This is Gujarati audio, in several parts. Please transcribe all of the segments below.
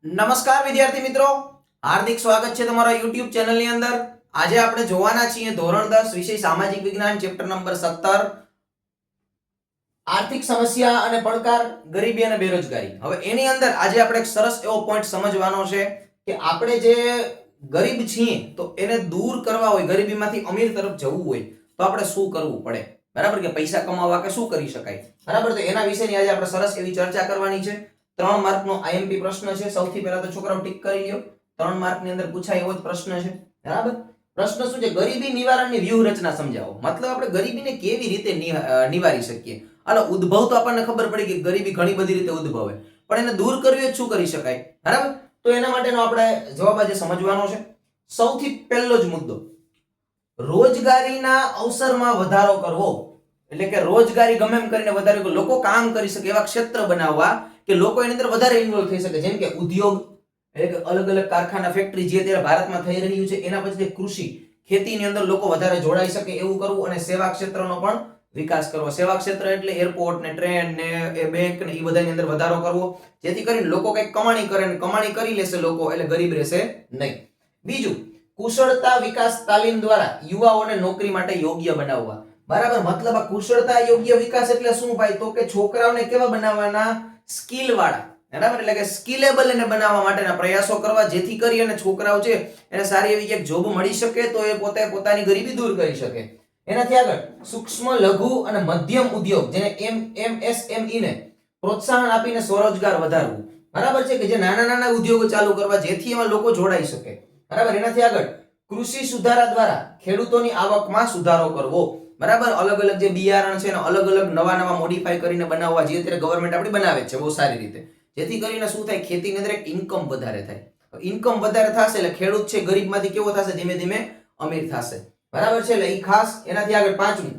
નમસ્કાર વિદ્યાર્થી મિત્રો, હાર્દિક સ્વાગત છે તમારા YouTube ચેનલ ની અંદર। આજે આપણે જોવાના છીએ ધોરણ 10 વિષય સામાજિક વિજ્ઞાન ચેપ્ટર નંબર 17 આર્થિક સમસ્યા અને પડકાર, ગરીબી અને બેરોજગારી। હવે એની અંદર આજે આપણે એક સરસ એવો પોઈન્ટ સમજવાનો છે કે આપણે જે ગરીબ છીએ તો એને દૂર કરવા હોય, ગરીબીમાંથી અમીર તરફ જવું હોય તો આપણે શું કરવું પડે, બરાબર? કે પૈસા કમાવા કે શું કરી શકાય, બરાબર? તો એના વિશેની આજે આપણે સરસ એવી ચર્ચા કરવાની છે। 3 માર્કનો આઈએમપી પ્રશ્ન છે। સૌથી પહેલા તો છોકરાઓ ટીક કરી લ્યો, 3 માર્કની અંદર પૂછાય એવો જ પ્રશ્ન છે, બરાબર? પ્રશ્ન શું છે? ગરીબી નિવારણની વ્યૂહરચના સમજાવો। મતલબ આપણે ગરીબીને કેવી રીતે નિવારી શકીએ। હાલો, ઉદ્ભવ તો આપણને ખબર પડી કે ગરીબી ઘણી બધી રીતે ઉદ્ભવે, પણ એને દૂર કરવી હોય શું કરી શકાય, બરાબર? તો એના માટેનો આપણે જવાબ આજે સમજવાનો છે। સૌથી પહેલો જ મુદ્દો, રોજગારીના અવસરમાં વધારો કરવો। એટલે કે રોજગારી ગમે એમ કરીને વધારે લોકો કામ કરી શકે એવા ક્ષેત્ર બનાવવા કે લોકો એની અંદર વધારે ઇન્વોલ્વ થઈ શકે, જેમ કે ઉદ્યોગ, એટલે કે અલગ અલગ કારખાના, ફેક્ટરી જે અત્યારે ભારતમાં થઈ રહ્યું છે, એના પછી કૃષિ, ખેતીની અંદર લોકો વધારે જોડાઈ શકે એવું કરવું, અને સેવા ક્ષેત્રનો પણ વિકાસ કરવો। સેવા ક્ષેત્ર એટલે એરપોર્ટ ને ટ્રેન ને એ બેંક ને એ બધાની અંદર વધારો કરવો, જેથી કરીને લોકો કંઈક કમાણી કરે, ને કમાણી કરી લેશે લોકો એટલે ગરીબ રહેશે નહીં। બીજું, કુશળતા વિકાસ તાલીમ દ્વારા યુવાઓને નોકરી માટે યોગ્ય બનાવવા, બરાબર? મતલબ આ કુશળતા યોગ્ય વિકાસ એટલે શું ભાઈ? તો કે છોકરાઓને કેવા બનાવવાના? સ્કિલ વાળા, બરાબર? એટલે કે સ્કિલેબલ એને બનાવવા માટેના પ્રયાસો કરવા, જેથી કરી અને છોકરાઓ છે એને સારી એવી એક જોબ મળી શકે તો એ પોતે પોતાની ગરીબી દૂર કરી શકે। એનાથી આગળ સૂક્ષ્મ, લઘુ અને મધ્યમ ઉદ્યોગ, જેને MSME ને પ્રોત્સાહન આપીને સ્વરોજગાર વધારવું, બરાબર છે? કે જે નાના નાના ઉદ્યોગો ચાલુ કરવા, જેથી એમાં લોકો જોડાઈ શકે, બરાબર? એનાથી આગળ કૃષિ સુધારા દ્વારા ખેડૂતોની આવકમાં સુધારો કરવો, બરાબર? અલગ અલગ જે બિયારણ છે એને અલગ અલગ નવા મોડિફાઈ કરીને બનાવવા, જે અત્યારે ગવર્નમેન્ટ આપણી બનાવે છે બહુ સારી રીતે, જેથી કરીને શું થાય? ખેતીની અંદર એક ઇન્કમ વધારે થાય। ઇન્કમ વધારે થશે એટલે ખેડૂત છે ગરીબમાંથી કેવો થશે? ધીમે ધીમે અમીર થશે, બરાબર છે? એટલે એ ખાસ। એનાથી આગળ પાંચમું,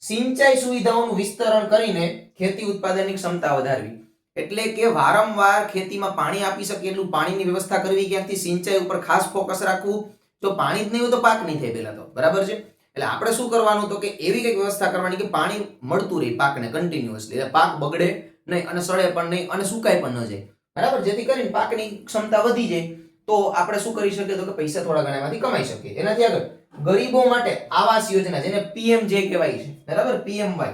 સિંચાઈ સુવિધાઓનું વિસ્તરણ કરીને ખેતી ઉત્પાદનની ક્ષમતા વધારવી, એટલે કે વારંવાર ખેતીમાં પાણી આપી શકે એટલું પાણીની વ્યવસ્થા કરવી, ક્યાંકથી સિંચાઈ ઉપર ખાસ ફોકસ રાખવું। જો પાણી જ નહીં હોય તો પાક નહીં થાય પહેલા તો, બરાબર છે? એટલે આપણે શું કરવાનું? તો કે એવી કંઈક વ્યવસ્થા કરવાની કે પાણી મળતું રહે પાકને કન્ટિન્યુઅસલી, એટલે પાક બગડે નહીં અને સડે પણ નહીં અને સુકાય પણ ન જાય, બરાબર? જેથી કરીને પાકની ક્ષમતા વધી જાય તો આપણે શું કરી શકીએ? તો કે પૈસા થોડા ઘણા એમાંથી કમાઈ શકીએ। એનાથી આગળ ગરીબો માટે આવાસ યોજના, જેને PMJ કહેવાય છે, બરાબર? PMY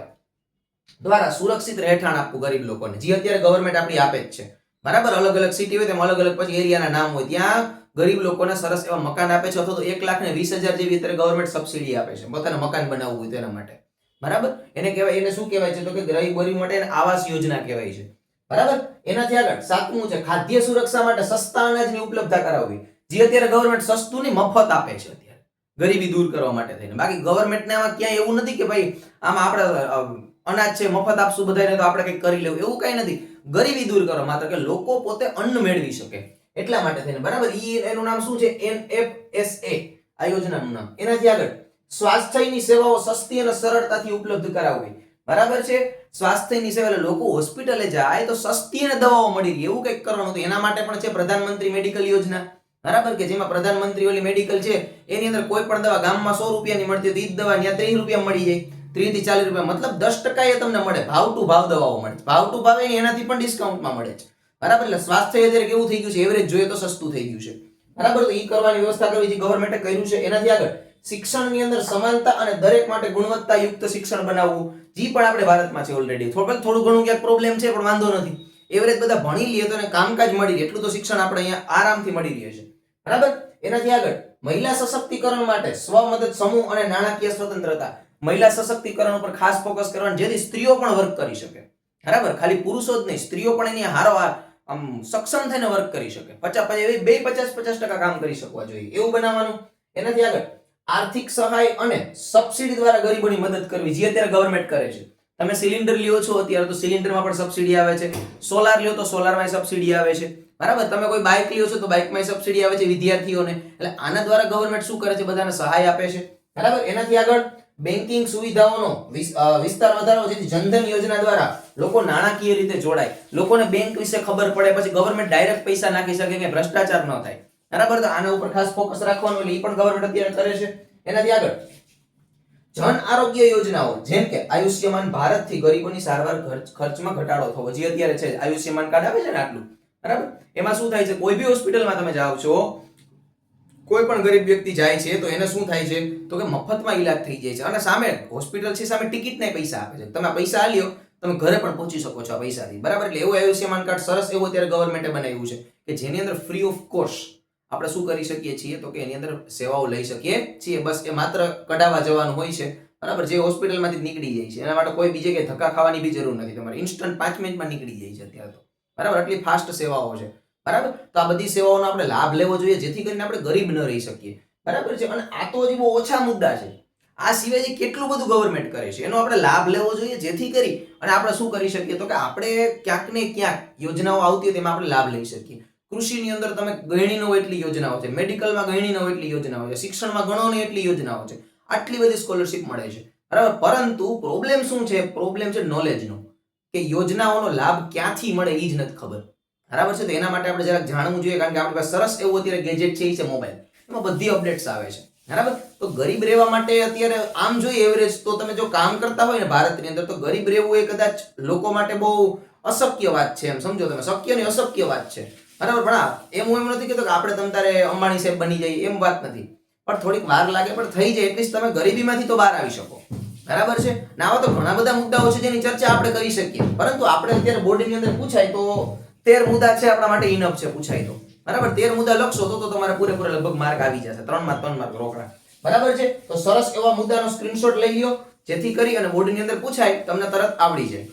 દ્વારા સુરક્ષિત રહેઠાણ આપવું ગરીબ લોકોને, જે અત્યારે ગવર્નમેન્ટ આપણી આપે જ છે, બરાબર? અલગ અલગ સિટી હોય તેમ અલગ અલગ પછી એરિયાના નામ હોય, ત્યાં ગરીબ લોકોને સરસ એવા મકાન આપે છે, અથવા તો 1,20,000 જેવી અત્યારે ગવર્નમેન્ટ સબસિડી આપે છે પોતાને મકાન બનાવવું હોય તેના માટે, બરાબર? એને કહેવાય, એને શું કહેવાય છે? તો કે ગરીબ માટે આવાસ યોજના કહેવાય છે, બરાબર? એનાથી આગળ સાતમું છે ખાદ્ય સુરક્ષા માટે સસ્તા અનાજની ઉપલબ્ધતા કરાવવી, જે અત્યારે ગવર્નમેન્ટ સસ્તું ની મફત આપે છે અત્યારે ગરીબી દૂર કરવા માટે થઈને। બાકી ગવર્નમેન્ટને આમાં ક્યાંય એવું નથી કે ભાઈ આમાં આપણે અનાજ છે મફત આપશું બધાને તો આપણે કંઈક કરી લેવું, એવું કઈ નથી। ગરીબી દૂર કરો માત્ર કે લોકો પોતે અન્ન મેળવી શકે એટલા માટે થઈને, બરાબર? એનું નામ શું છે? NFSA આ યોજનાનું નામ। એનાથી આગળ સ્વાસ્થ્યની સેવાઓ સસ્તી અને સરળતાથી ઉપલબ્ધ કરાવવી, બરાબર છે? સ્વાસ્થ્યની સેવા એટલે લોકો હોસ્પિટલે જાય તો સસ્તી અને દવાઓ મળી રહે એવું કંઈક કરવાનું હતું। એના માટે પણ છે પ્રધાનમંત્રી મેડિકલ યોજના, બરાબર? કે જેમાં પ્રધાનમંત્રી ઓલી મેડિકલ છે એની અંદર કોઈ પણ દવા ગામમાં 100 રૂપિયાની મળતી હતી, ઈ દવા ત્યાં 30 રૂપિયા મળી જાય, 30 થી 40 રૂપિયા, મતલબ 10% એ તમને મળે, ભાવ ટુ ભાવ દવાઓ મળે, ભાવ ટુ ભાવ એનાથી પણ ડિસ્કાઉન્ટમાં મળે છે, બરાબર? એટલે સ્વાસ્થ્ય અત્યારે કેવું થઈ ગયું છે? એવરેજ જોઈએ તો સસ્તું થઈ ગયું છે, બરાબર? તો ઈ કરવાની વ્યવસ્થા કરવી જે ગવર્નમેન્ટે કર્યું છે। એનાથી આગળ શિક્ષણની અંદર સમાનતા અને દરેક માટે ગુણવત્તાયુક્ત શિક્ષણ બનાવવું, જે પણ આપણે ભારતમાં છે ઓલરેડી, થોડું ઘણું ક્યાંક પ્રોબ્લેમ છે પણ વાંધો નથી, એવરેજ બધા ભણી લઈએ તો એને કામકાજ મળી રહે એટલું તો શિક્ષણ આપણે અહીંયા આરામથી મળી રહે છે, બરાબર? એનાથી આગળ મહિલા સશક્તિકરણ માટે સ્વમદદ સમૂહ અને નાણાકીય સ્વતંત્રતા, મહિલા સશક્તિકરણ ઉપર ખાસ ફોકસ કરવાનું, જેથી સ્ત્રીઓ પણ વર્ક કરી શકે, બરાબર? ખાલી પુરુષો જ નહીં, સ્ત્રીઓ પણ એની હારોહાર સક્ષમ થઈને વર્ક કરી શકે, 50% કામ કરી શકવા જોઈએ એવું બનાવવાનું। એનાથી આગળ આર્થિક સહાય અને સબસિડી દ્વારા ગરીબોની મદદ કરવી, જે અત્યારે ગવર્નમેન્ટ કરે છે। તમે સિલિન્ડર લ્યો છો અત્યારે તો સિલિન્ડરમાં પણ સબસિડી આવે છે, સોલાર લ્યો તો સોલારમાં સબસિડી આવે છે, બરાબર? તમે કોઈ બાઇક લ્યો છો તો બાઇકમાં સબસિડી આવે છે વિદ્યાર્થીઓને, એટલે આના દ્વારા ગવર્નમેન્ટ શું કરે છે? બધાને સહાય આપે છે, બરાબર? એનાથી આગળ બેન્કિંગ સુવિધાઓનો વિસ્તાર વધારવો, જેથી જનધન યોજના દ્વારા લોકો નાણાકીય રીતે જોડાય, લોકોને બેંક વિશે ખબર પડે, પછી ગવર્નમેન્ટ ડાયરેક્ટ પૈસા નાખી શકે કે ભ્રષ્ટાચાર ન થાય, બરાબર? તો આના ઉપર ખાસ ફોકસ રાખવાનું, એટલે એ પણ ગવર્નમેન્ટ અત્યારે કરે છે। એનાથી આગળ જન આરોગ્ય યોજનાઓ, જેમ કે આયુષ્યમાન ભારત થી ગરીબોની સારવાર ખર્ચમાં ઘટાડો થવો, જે અત્યારે છે આયુષ્યમાન કાર્ડ આવે છે ને આટલું, બરાબર. એમાં શું થાય છે, કોઈ બી હોસ્પિટલમાં તમે જાઓ છો, કોઈ પણ ગરીબ વ્યક્તિ જાય છે તો એને શું થાય છે તો કે મફતમાં ઈલાજ થઈ જાય છે, અને સામે હોસ્પિટલ છે, સામે ટિકિટના પૈસા આપે છે. તમે પૈસા આલ્યો, તમે ઘરે પણ પહોંચી શકો છો આ પૈસાથી, બરાબર. એટલે એવું આયુષ્યમાન કાર્ડ સરસ એવું અત્યારે ગવર્મેન્ટે બનાવ્યું છે કે જેની અંદર ફ્રી ઓફ કોસ્ટ આપણે શું કરી શકીએ છીએ તો કે એની અંદર સેવાઓ લઈ શકીએ છીએ. બસ એ માત્ર કઢાવવા જવાનું હોય છે, બરાબર. જે હોસ્પિટલમાંથી નીકળી જાય છે, એના માટે કોઈ બીજે કઈ ધક્કા ખાવાની બી જરૂર નથી. તમારે ઇન્સ્ટન્ટ 5 મિનિટમાં નીકળી જાય છે અત્યારે તો, બરાબર. આટલી ફાસ્ટ સેવાઓ છે, બરાબર. તો આ બધી સેવાઓનો આપણે લાભ લેવો જોઈએ જેથી કરીને આપણે ગરીબ ન રહી શકીએ, બરાબર છે. અને આ તો હજી બહુ ઓછા મુદ્દા છે. આ સિવાય કેટલું બધું ગવર્મેન્ટ કરે છે એનો આપણે લાભ લેવો જોઈએ જેથી કરી અને આપણે શું કરી શકીએ તો કે આપણે ક્યાંક ને ક્યાંક યોજનાઓ આવતી હોય તેમાં આપણે લાભ લઈ શકીએ. કૃષિની અંદર તમે ગણી ન હોય એટલી યોજનાઓ છે, મેડિકલમાં ગણી ન હોય એટલી યોજનાઓ છે, શિક્ષણમાં ગણો નહીં એટલી યોજનાઓ છે, આટલી બધી સ્કોલરશિપ મળે છે, બરાબર. પરંતુ પ્રોબ્લેમ શું છે, પ્રોબ્લેમ છે નોલેજનો, કે યોજનાઓનો લાભ ક્યાંથી મળે એ જ નથી ખબર, બરાબર છે. તો એના માટે આપણે જરાક જાણવું જોઈએ, કારણ કે આપણી પાસે સરસ એવું અત્યારે ગેજેટ છે, એ છે મોબાઈલ. એમાં બધી અપડેટ્સ આવે છે, બરાબર. તો ગરીબ રહેવા માટે અત્યારે આમ જોઈએ એવરેજ તો તમે જો કામ કરતા હોય ને ભારતની અંદર, તો ગરીબ રહેવું એ કદાચ લોકો માટે બહુ અશક્ય વાત છે, એમ સમજો તમે. શક્ય ને અશક્ય વાત છે, બરાબર. પણ હા, હું એમ નથી કહેતો કે આપણે તમ તારે અંબાણી સાહેબ બની જઈએ, એમ વાત નથી. પણ થોડીક વાર લાગે પણ થઈ જાય, એટલીસ્ટ તમે ગરીબીમાંથી તો બહાર આવી શકો, બરાબર છે. ને આવા તો ઘણા બધા મુદ્દાઓ છે જેની ચર્ચા આપણે કરી શકીએ, પરંતુ આપણે અત્યારે બોર્ડની અંદર પૂછાય તો 13 મુદ્દા છે આપણા માટે ઇનફ છે, પૂછાય તો, બરાબર. 13 મુદ્દા લખશો તો તમારે પૂરેપૂરા લગભગ માર્ક આવી જશે, 3 માં 3 માર્ક રોકડા, બરાબર છે. તો સરસ એવા મુદ્દાનો સ્ક્રીનશોટ લઈ લ્યો જેથી કરી અને બોર્ડની અંદર પૂછાય તમને તરત આવડી જાય.